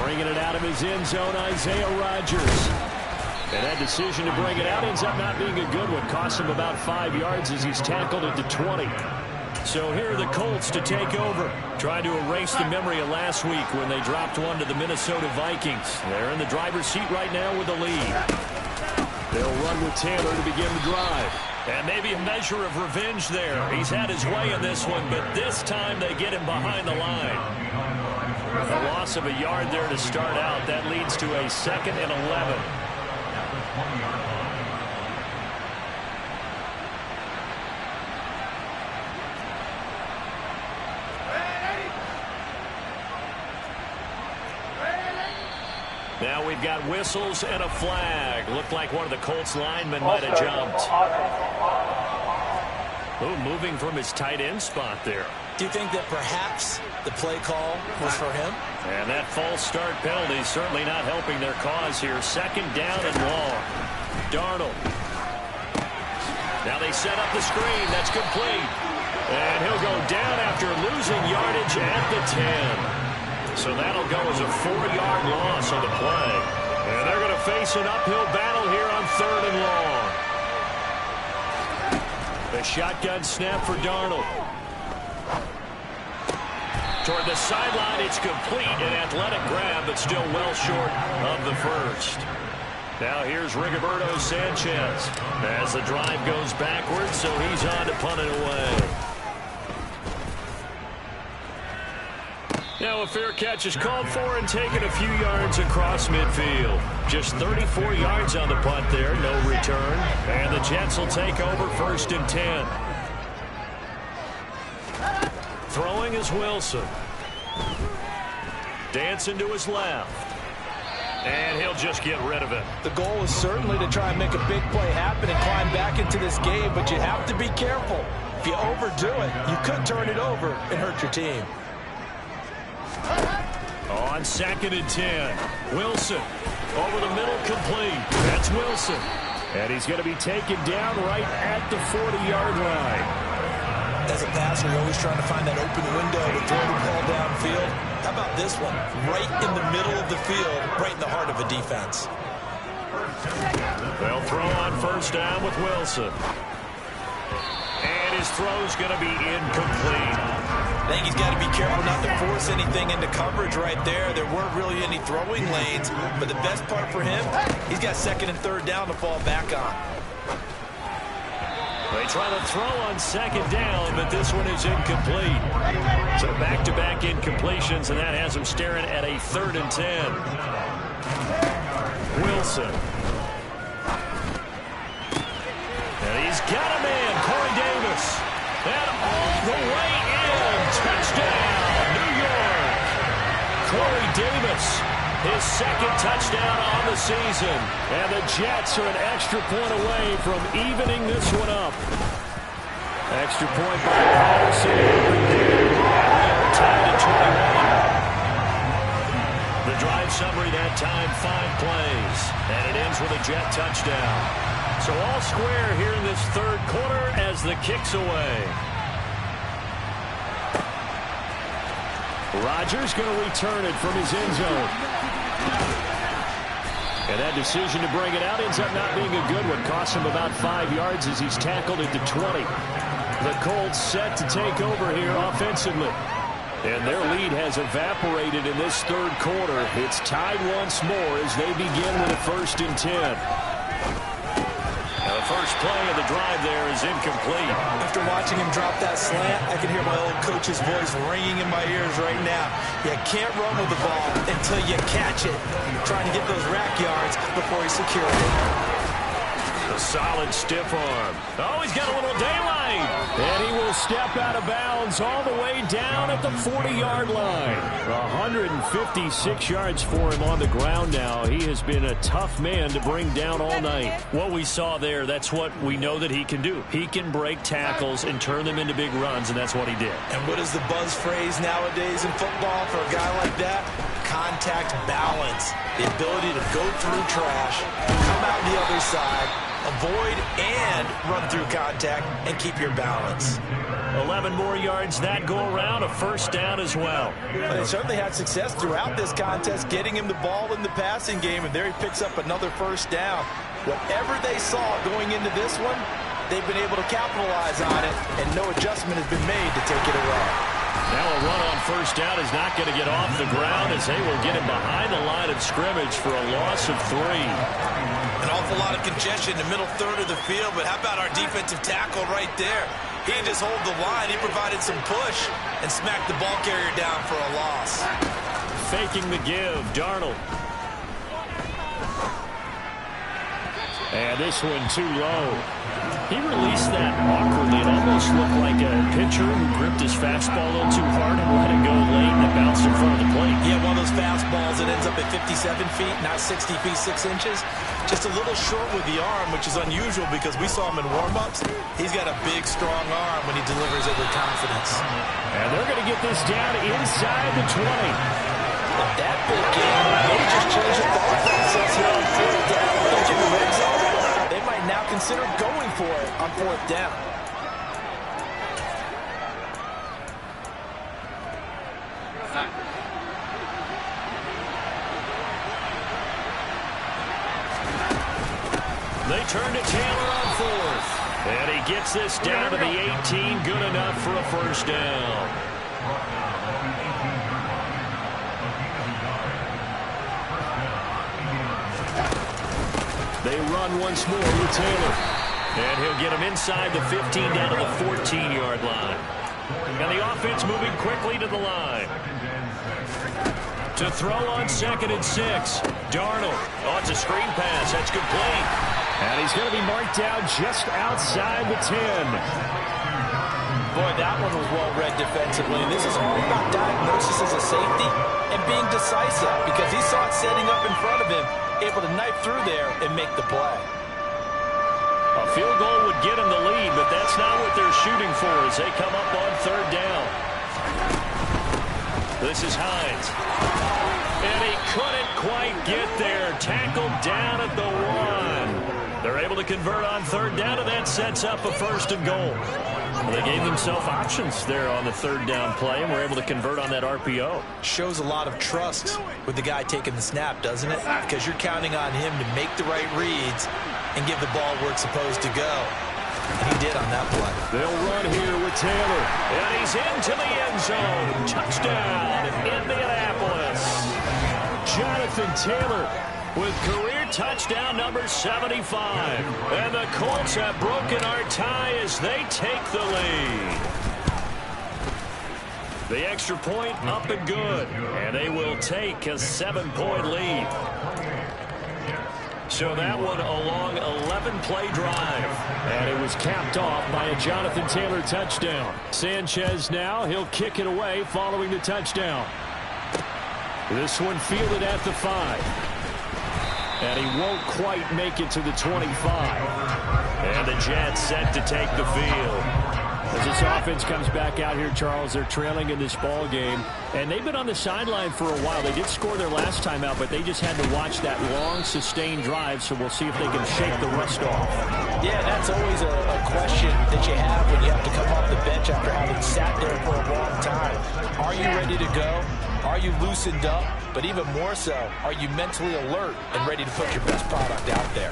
Bringing it out of his end zone, Isaiah Rodgers. And that decision to bring it out ends up not being a good one. Costs him about 5 yards as he's tackled at the 20. So here are the Colts to take over. Trying to erase the memory of last week when they dropped one to the Minnesota Vikings. They're in the driver's seat right now with the lead. They'll run with Taylor to begin the drive. And maybe a measure of revenge there. He's had his way in this one, but this time they get him behind the line. A loss of a yard there to start out. That leads to a 2nd and 11. Now we've got whistles and a flag. Looked like one of the Colts linemen might have jumped. Oh, moving from his tight end spot there. Do you think that perhaps the play call was for him? And that false start penalty certainly not helping their cause here. 2nd down and long. Darnold. Now they set up the screen. That's complete. And he'll go down after losing yardage at the 10. So that'll go as a 4-yard loss on the play. And they're going to face an uphill battle here on 3rd and long. The shotgun snap for Darnold. Toward the sideline, it's complete. An athletic grab, but still well short of the first. Now here's Rigoberto Sanchez as the drive goes backwards, so he's on to punt it away. Now a fair catch is called for and taken a few yards across midfield. Just 34 yards on the punt there, no return. And the Jets will take over 1st and 10. Throwing is Wilson. Dancing to his left. And he'll just get rid of it. The goal is certainly to try and make a big play happen and climb back into this game, but you have to be careful. If you overdo it, you could turn it over and hurt your team. On 2nd and 10. Wilson over the middle, complete. That's Wilson. And he's going to be taken down right at the 40-yard line. As a passer, you're always trying to find that open window to throw the ball downfield. How about this one? Right in the middle of the field, right in the heart of a defense. They'll throw on 1st down with Wilson. And his throw's going to be incomplete. I think he's got to be careful not to force anything into coverage right there. There weren't really any throwing lanes, but the best part for him, he's got 2nd and 3rd down to fall back on. They try to throw on 2nd down, but this one is incomplete. So back-to-back incompletions, and that has him staring at a 3rd and 10. Wilson. And he's got a man, Corey Davis. And all the way in. Touchdown, New York. Corey Davis, his 2nd touchdown on the season. And the Jets are an extra point away from evening this one up. Extra point by Carlson. Tied at 21. The drive summary that time, 5 plays. And it ends with a Jet touchdown. So all square here in this 3rd quarter as the kick's away. Rodgers going to return it from his end zone. And that decision to bring it out ends up not being a good one. Costs him about 5 yards as he's tackled at the 20. The Colts set to take over here offensively. And their lead has evaporated in this 3rd quarter. It's tied once more as they begin with a 1st and 10. Now the first play of the drive there is incomplete. After watching him drop that slant, I can hear my old coach's voice ringing in my ears right now. You can't run with the ball until you catch it. Trying to get those rack yards before he secured it. A solid stiff arm. Oh, he's got a little daylight. And he will step out of bounds all the way down at the 40-yard line. 156 yards for him on the ground now. He has been a tough man to bring down all night. What we saw there, that's what we know that he can do. He can break tackles and turn them into big runs, and that's what he did. And what is the buzz phrase nowadays in football for a guy like that? contact balance, the ability to go through trash, come out the other side, avoid and run through contact, and keep your balance. 11 more yards that go around, a first down as well. They certainly had success throughout this contest, getting him the ball in the passing game, and there he picks up another first down. Whatever they saw going into this one, they've been able to capitalize on it, and no adjustment has been made to take it away. Now a run on first down is not going to get off the ground as they will get him behind the line of scrimmage for a loss of 3. An awful lot of congestion in the middle third of the field, but how about our defensive tackle right there? He didn't just hold the line, he provided some push and smacked the ball carrier down for a loss. Faking the give, Darnold. And this one too low. He released that awkwardly. It almost looked like a pitcher who gripped his fastball a little too hard and let it go late, and it bounced in front of the plate. Yeah, one of those fastballs that ends up at 57 feet, not 60 feet, 6 inches. Just a little short with the arm, which is unusual because we saw him in warm-ups. He's got a big, strong arm when he delivers it with confidence. And they're going to get this down inside the 20. But that big game may just change the thought process here on 4th down. Don't you in the red zone? They might now consider going for it on 4th down. They turn to Taylor on 4th. And he gets this down to the 18. Good enough for a first down. They run once more with Taylor. And he'll get him inside the 15 down to the 14-yard line. And the offense moving quickly to the line. To throw on 2nd and 6. Darnold. Oh, it's a screen pass. That's complete. And he's going to be marked down just outside the 10. Boy, that one was well read defensively. And this is all about diagnosis as a safety and being decisive because he saw it setting up in front of him, able to knife through there and make the play. A field goal would get him the lead, but that's not what they're shooting for as they come up on 3rd down. This is Hines. And he couldn't quite get there. Tackled down at the 1. They're able to convert on 3rd down, and that sets up a 1st and goal. Well, they gave themselves options there on the 3rd down play, and were able to convert on that RPO. Shows a lot of trust with the guy taking the snap, doesn't it? Because you're counting on him to make the right reads and give the ball where it's supposed to go. And he did on that play. They'll run here with Taylor. And he's into the end zone. Touchdown, Indianapolis. Jonathan Taylor with career touchdown number 75. And the Colts have broken our tie as they take the lead. The extra point up and good. And they will take a 7-point lead. So that one a long 11-play drive. And it was capped off by a Jonathan Taylor touchdown. Sanchez now, he'll kick it away following the touchdown. This one fielded at the 5. And he won't quite make it to the 25. And the Jets set to take the field. As this offense comes back out here, Charles, they're trailing in this ball game. And they've been on the sideline for a while. They did score their last time out, but they just had to watch that long, sustained drive. So we'll see if they can shake the rust off. Yeah, that's always a question that you have when you have to come off the bench after having sat there for a long time. Are you ready to go? Are you loosened up? But even more so, are you mentally alert and ready to put your best product out there?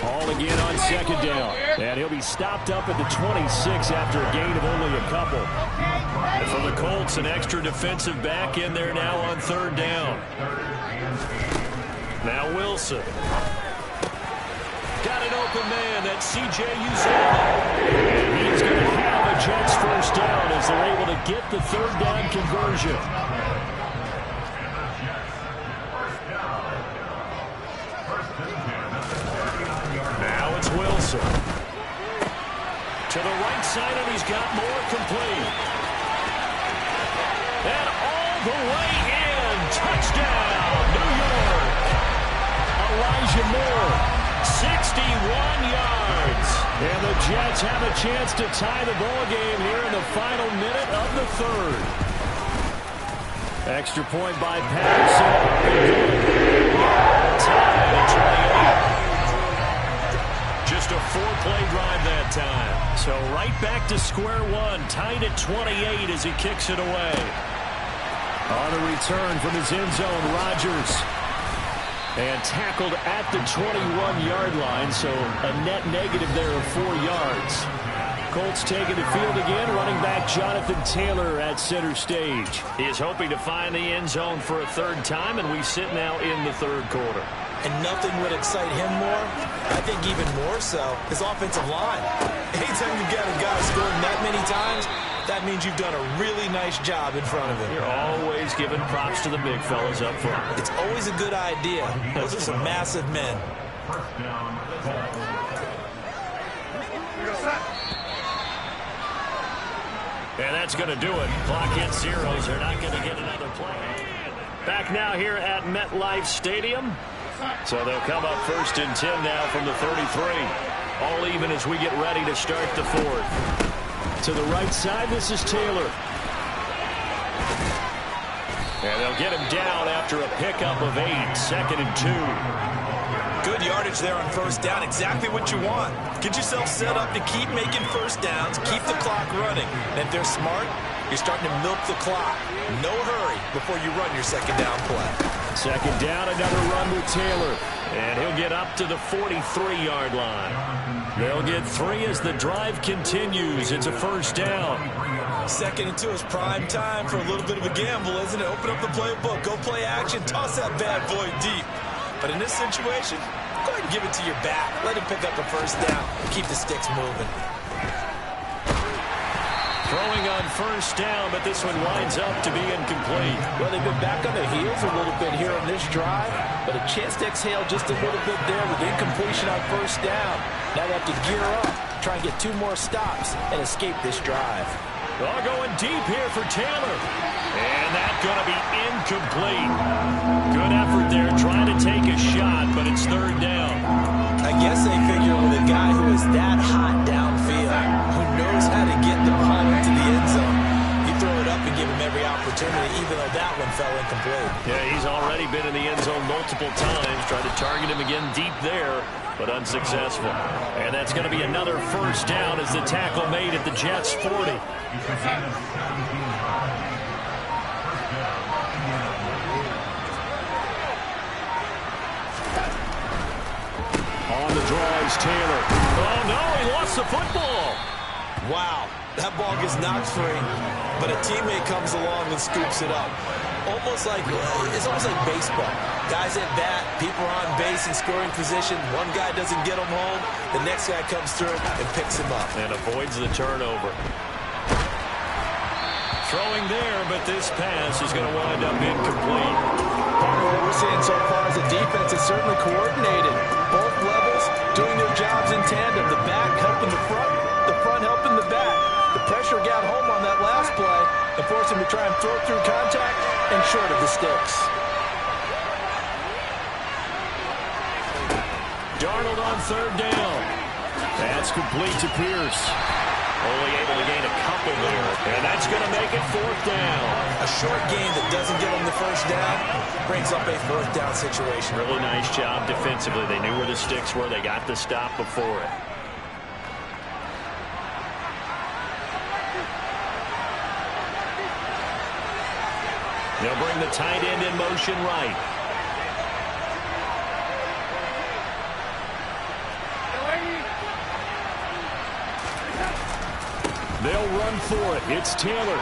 Ball again on 2nd down. And he'll be stopped up at the 26 after a gain of only a couple. And for the Colts, an extra defensive back in there now on 3rd down. Now Wilson. Got an open man. That's C.J. Uzomah. And he's going to have a Jets first down as they're able to get the 3rd down conversion. Wilson to the right side, and he's got more complete. And all the way in. Touchdown, New York. Elijah Moore, 61 yards. And the Jets have a chance to tie the ball game here in the final minute of the 3rd. Extra point by Patterson. Tied at 28. Just a 4-play drive that time. So right back to square one. Tied at 28 as he kicks it away. On the return from his end zone, Rodgers. And tackled at the 21-yard line, so a net negative there of 4 yards. Colts taking the field again, running back Jonathan Taylor at center stage. He is hoping to find the end zone for a third time, and we sit now in the third quarter. And nothing would excite him more, I think even more so, his offensive line. Anytime you've got a guy scoring that many times, that means you've done a really nice job in front of him. You're always giving props to the big fellas up front. It's always a good idea. Those are some massive men. And that's going to do it. Clock hits zeros. They're not going to get another play. Back now here at MetLife Stadium. So they'll come up 1st and 10 now from the 33. All even as we get ready to start the fourth. To the right side, this is Taylor. And they'll get him down after a pickup of 8. 2nd and 2. Good yardage there on first down. Exactly what you want. Get yourself set up to keep making first downs, keep the clock running. And if they're smart, you're starting to milk the clock. No hurry before you run your second down play. Second down, another run with Taylor. And he'll get up to the 43-yard line. They'll get 3 as the drive continues. It's a first down. 2nd and 2 is prime time for a little bit of a gamble, isn't it? Open up the playbook, go play action, toss that bad boy deep. But in this situation, go ahead and give it to your back. Let him pick up a first down. Keep the sticks moving. Throwing on first down, but this one winds up to be incomplete. Well, they've been back on their heels a little bit here on this drive, but a chance to exhale just a little bit there with incompletion on first down. Now they have to gear up, try and get 2 more stops, and escape this drive. All going deep here for Taylor. And that's going to be incomplete. Good effort there trying to take a shot, but it's 3rd down. I guess they figure with a guy who is that hot downfield, who knows how to get the ball into the end zone, you throw it up and give him every opportunity, even though that one fell incomplete. Yeah, he's already been in the end zone multiple times, tried to target him again deep there, but unsuccessful. And that's going to be another first down as the tackle made at the Jets' 40. On the draw is Taylor. Oh, no, he lost the football. Wow, that ball gets knocked free, but a teammate comes along and scoops it up. It's almost like baseball. Guys at bat, people are on base in scoring position. One guy doesn't get him home. The next guy comes through and picks him up. And avoids the turnover. Throwing there, but this pass is going to wind up incomplete. Part of what we're seeing so far is the defense is certainly coordinated. Both levels doing their jobs in tandem. The back helping the front helping the back. The pressure got home on that last play and forced him to try and throw through contact and short of the sticks. Darnold on 3rd down. That's complete to Pierce. Only able to gain a couple there. And that's going to make it 4th down. A short game that doesn't get them the first down brings up a 4th down situation. Really nice job defensively. They knew where the sticks were. They got the stop before it. They'll bring the tight end in motion right. They'll run for it. It's Taylor.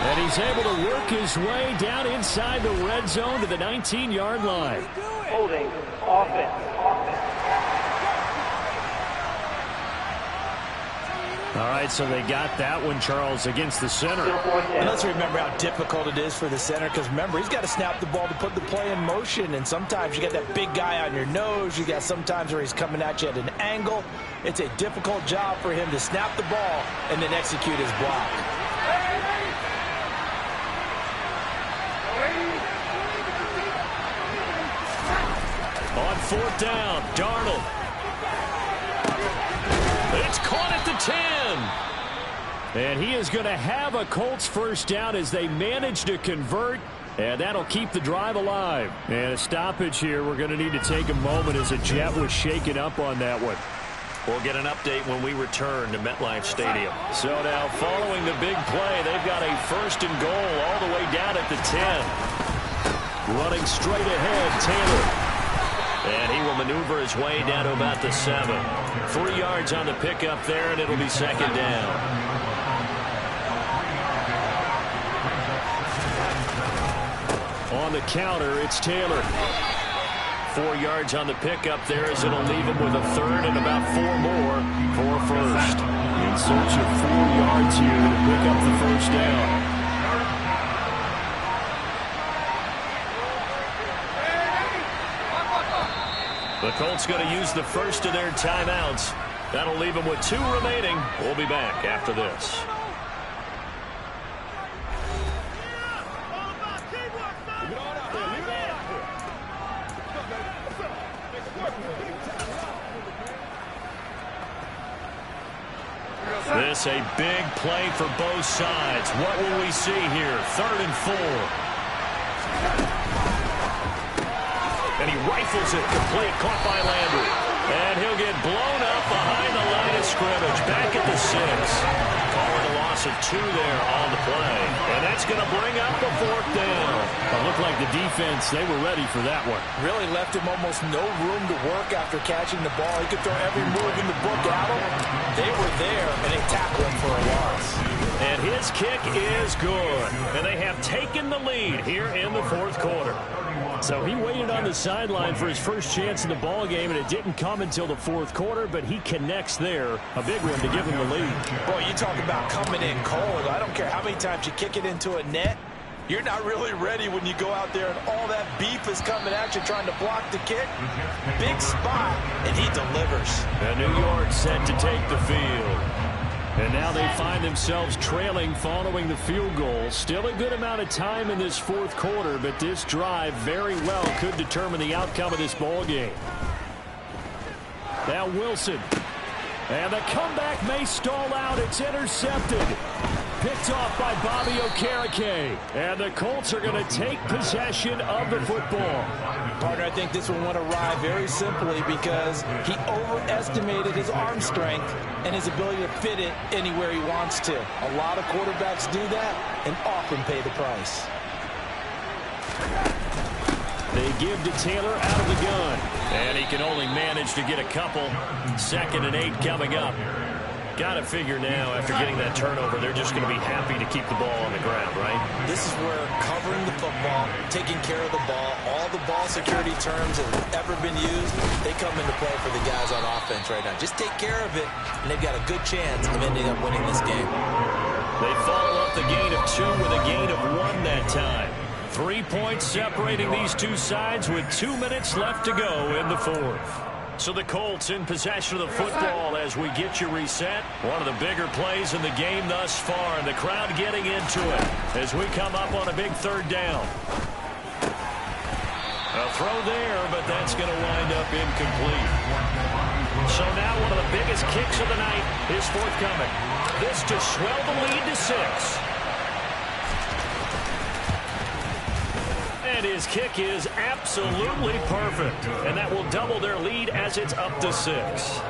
And he's able to work his way down inside the red zone to the 19-yard line. Holding offense. All right, so they got that one, Charles, against the center. And let's remember how difficult it is for the center, because remember, he's got to snap the ball to put the play in motion, and sometimes you got that big guy on your nose. You got sometimes where he's coming at you at an angle. It's a difficult job for him to snap the ball and then execute his block. On 4th down, Darnold. It's caught at the 10. And he is going to have a Colts first down as they manage to convert. And that'll keep the drive alive. And a stoppage here. We're going to need to take a moment as a Jet was shaken up on that one. We'll get an update when we return to MetLife Stadium. So now following the big play, they've got a first and goal all the way down at the 10. Running straight ahead, Taylor. And he will maneuver his way down to about the 7. 3 yards on the pickup there, and it'll be second down. On the counter, it's Taylor. 4 yards on the pickup there as it'll leave him with a third and about 4 more for first. In search of 4 yards here to pick up the first down. The Colts going to use the first of their timeouts. That'll leave them with 2 remaining. We'll be back after this. This a big play for both sides. What will we see here? 3rd and 4. And he rifles it complete, caught by Landry. And he'll get blown up behind the line of scrimmage, back at the 6. Calling a loss of 2 there on the play. And that's going to bring up the 4th down. It looked like the defense, they were ready for that one. Really left him almost no room to work after catching the ball. He could throw every move in the book at him. They were there, and they tackled him for a loss. And his kick is good. And they have taken the lead here in the 4th quarter. So he waited on the sideline for his first chance in the ball game, and it didn't come until the 4th quarter, but he connects there. A big one to give him the lead. Boy, you talk about coming in cold. I don't care how many times you kick it into a net. You're not really ready when you go out there and all that beef is coming at you trying to block the kick. Big spot, and he delivers. And New York set to take the field. And now they find themselves trailing following the field goal. Still a good amount of time in this 4th quarter, but this drive very well could determine the outcome of this ball game. Now Wilson. And the comeback may stall out. It's intercepted. Picked off by Bobby Okereke. And the Colts are going to take possession of the football. Partner, I think this one went awry very simply because he overestimated his arm strength and his ability to fit it anywhere he wants to. A lot of quarterbacks do that and often pay the price. They give to Taylor out of the gun. And he can only manage to get a couple. 2nd and 8 coming up. Got to figure now, after getting that turnover, they're just going to be happy to keep the ball on the ground, right? This is where covering the football, taking care of the ball, all the ball security terms that have ever been used, they come into play for the guys on offense right now. Just take care of it, and they've got a good chance of ending up winning this game. They follow up the gain of 2 with a gain of 1 that time. 3 points separating these two sides with 2 minutes left to go in the 4th. So the Colts in possession of the football as we get you reset. One of the bigger plays in the game thus far, and the crowd getting into it as we come up on a big 3rd down. A throw there, but that's going to wind up incomplete. So now one of the biggest kicks of the night is forthcoming. This to swell the lead to 6. And his kick is absolutely perfect. And that will double their lead as it's up to 6.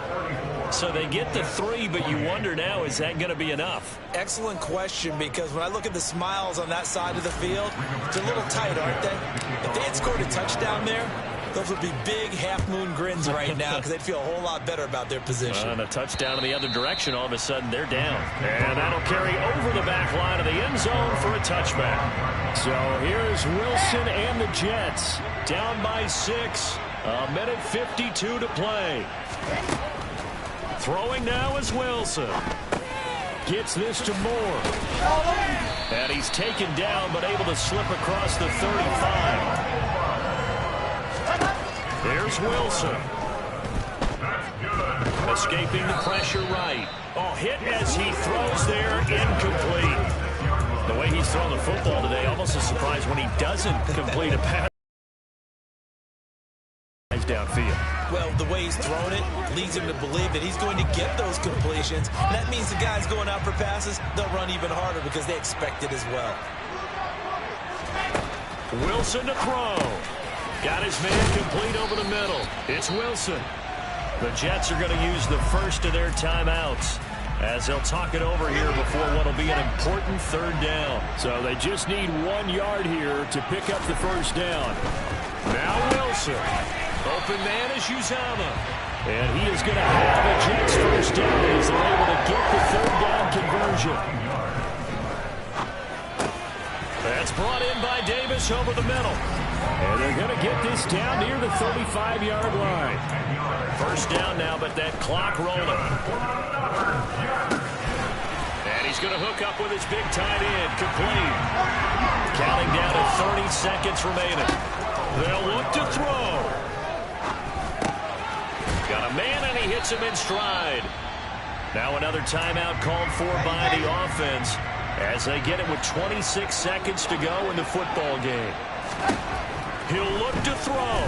So they get the 3, but you wonder now, is that going to be enough? Excellent question, because when I look at the smiles on that side of the field, it's a little tight, aren't they? If they had scored a touchdown there, those would be big half-moon grins right now because they'd feel a whole lot better about their position. And a touchdown in the other direction, all of a sudden they're down. And that'll carry over the back line of the end zone for a touchback. So here's Wilson and the Jets down by 6. 1:52 to play. Throwing now is Wilson. Gets this to Moore. And he's taken down but able to slip across the 35. There's Wilson. Escaping the pressure right. Oh, hit as he throws there, incomplete. The way he's thrown the football today, almost a surprise when he doesn't complete a pass downfield. Well, the way he's thrown it leads him to believe that he's going to get those completions. And that means the guys going out for passes, they'll run even harder because they expect it as well. Wilson to throw. Got his man complete over the middle. It's Wilson. The Jets are going to use the first of their timeouts as they'll talk it over here before what will be an important third down. So they just need 1 yard here to pick up the first down. Now Wilson. Open man is Uzomah. And he is going to have the Jets first down as they're able to get the third down conversion. That's brought in by Davis over the middle. And they're going to get this down near the 35-yard line. First down now, but that clock rolling. And he's going to hook up with his big tight end, complete. Counting down at 30 seconds remaining. They'll look to throw. Got a man, and he hits him in stride. Now another timeout called for by the offense as they get it with 26 seconds to go in the football game. He'll look to throw.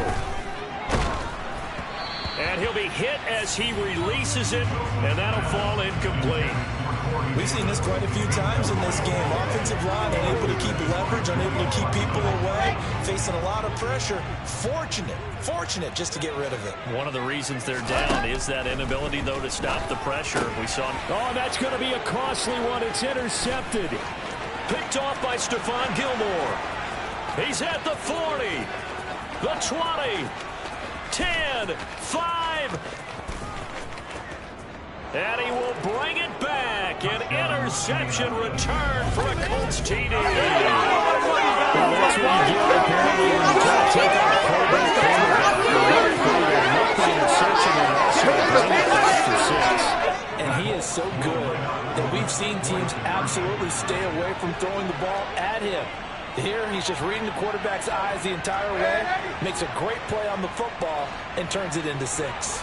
And he'll be hit as he releases it, and that'll fall incomplete. We've seen this quite a few times in this game. Offensive line unable to keep leverage, unable to keep people away, facing a lot of pressure. Fortunate just to get rid of it. One of the reasons they're down is that inability, though, to stop the pressure. We saw. Oh, that's going to be a costly one. It's intercepted. Picked off by Stephon Gilmore. He's at the 40, the 20, 10, 5. And he will bring it back. An interception return for a Colts TD. Well, that's what you get apparently when you try to take out a quarterback. The interception and also bring it back for 6. And he is so good that we've seen teams absolutely stay away from throwing the ball at him. Here, he's just reading the quarterback's eyes the entire way, makes a great play on the football, and turns it into 6.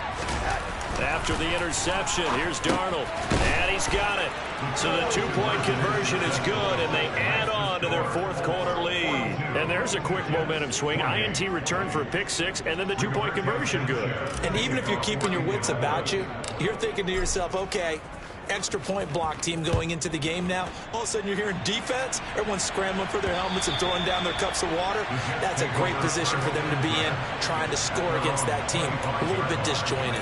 After the interception, here's Darnold, and he's got it. So the two-point conversion is good, and they add on to their fourth-quarter lead. And there's a quick momentum swing. INT return for a pick 6, and then the two-point conversion good. And even if you're keeping your wits about you, you're thinking to yourself, okay, extra point block team going into the game now. All of a sudden you're hearing defense. Everyone's scrambling for their helmets and throwing down their cups of water. That's a great position for them to be in, trying to score against that team. A little bit disjointed.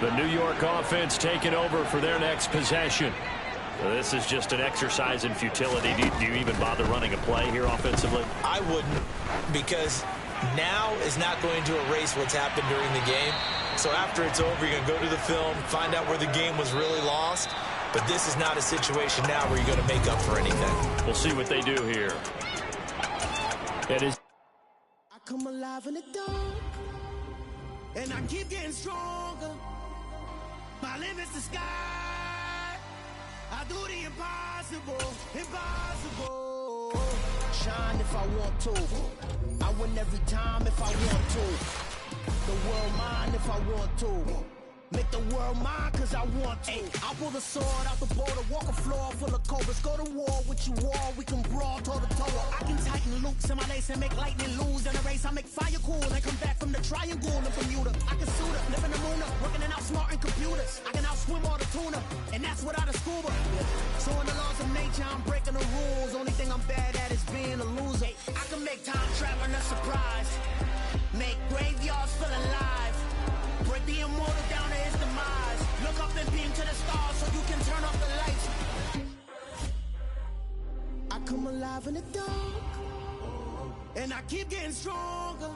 The New York offense taking over for their next possession. So this is just an exercise in futility. Do you even bother running a play here offensively? I wouldn't, because now is not going to erase what's happened during the game. So after it's over, you're going to go to the film, find out where the game was really lost. But this is not a situation now where you're going to make up for anything. We'll see what they do here. It is. I come alive in the dark, and I keep getting stronger. My limit's the sky. I do the impossible, impossible. Shine if I want to. I win every time if I want to. The world mine if I want to. Make the world mine cause I want to. I pull the sword out the border, walk a floor full of cobras. Go to war with you all, we can brawl toe to toe. I can tighten loops in my lace and make lightning lose in a race. I make fire cool and come back from the triangle in Bermuda. I can suit up, live in the moon up, working and outsmarting computers. I can outswim all the tuna, and that's without a scuba. So in the laws of nature, I'm breaking the rules. Only thing I'm bad at is being a loser. I can make time traveling a surprise. Make graveyards feel alive. Break the immortal down to his demise. Look up and beam to the stars so you can turn off the lights. I come alive in the dark, and I keep getting stronger.